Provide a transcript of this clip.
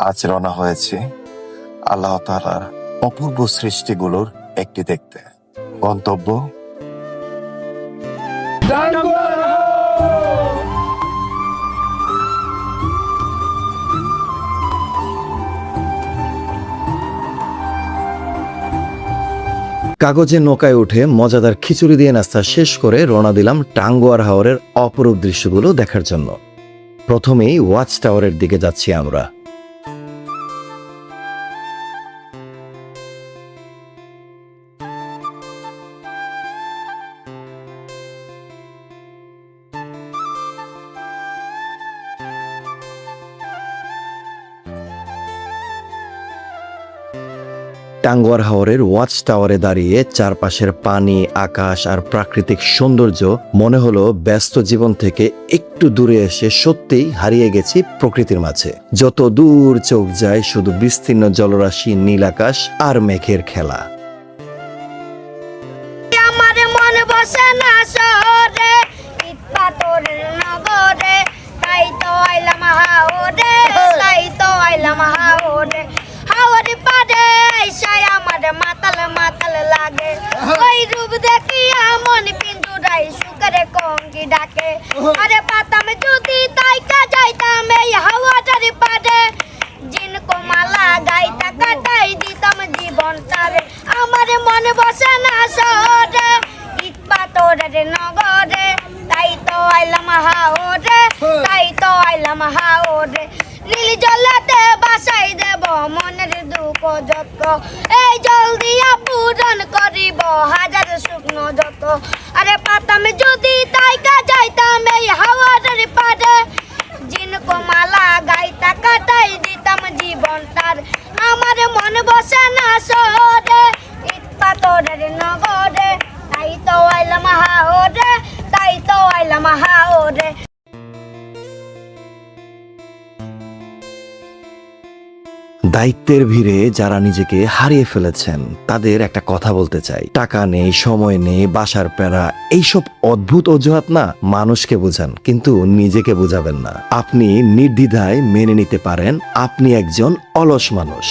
আজ রওনা হয়েছে আল্লাহ তাআলার অপূর্ব সৃষ্টিগুলোর একটি দেখতে। গন্তব্য কাগজে নৌকায় উঠে মজাদার খিচুড়ি দিয়ে নাস্তা শেষ করে রওনা দিলাম টাঙ্গুয়ার হাওরের অপরূপ দৃশ্যগুলো দেখার জন্য। প্রথমেই ওয়াচ টাওয়ারের দিকে যাচ্ছি আমরা। টাঙ্গুয়ার হাওরের ওয়াচ টাওয়ারে দাঁড়িয়ে চারপাশের পানি, আকাশ আর প্রাকৃতিক সৌন্দর্য মনে হলো ব্যস্ত জীবন থেকে একটু দূরে এসে সত্যিই হারিয়ে গেছি প্রকৃতির মাঝে। যত দূর চোখ যায় শুধু বিস্তীর্ণ জলরাশি, নীল আকাশ আর মেঘের খেলা। আমার মন বসে না শহরে, ইট পাথরের নগরে, তাই তো আইলাম হাওরে, তাই তো আইলাম হাওরে। হাওরে পাড়ে আইসাই আমার মাতাল মাতাল লাগে, ওই রূপ দেখিয়া মন পিঞ্জুরাই সুখের কঙ্গি ডাকে। আরে পাতাম যদি তাইকা যাইতাম এই হাওয়াটার পাড়ে, জিনকো মালা গাইতা কাটাই দিতাম জীবনটারে। আমার মন বসে না শহরে, ইট পাথরের নগরে, তাই তো আইলাম হাওরে, তাই তো আইলাম হাওরে। নীল জলেতে বাসাই দেব মনের দুঃখ যত, এই জল দিয়া পূরণ করিব হাজার শুকনো যত। আরে পাতাম যদি তাইকা যাইতাম এই হাওয়াটার পাড়ে, জিনকো মালা গাইতা কাটাই দিতাম জীবনটার। আমার মন বসে না শহরে, ইট পাথরের নগরে, তাই তো আইলাম হাওরে, তাই তো আইলাম হাওরে। দায়িত্বের ভিড়ে যারা নিজেকে হারিয়ে ফেলেছেন তাদের একটা কথা বলতে চাই। টাকা নেই, সময় নেই, বাসার প্যারা, এইসব অদ্ভুত অজুহাত না মানুষকে বোঝান, কিন্তু নিজেকে বোঝাবেন না। আপনি নির্দ্বিধায় মেনে নিতে পারেন আপনি একজন অলস মানুষ।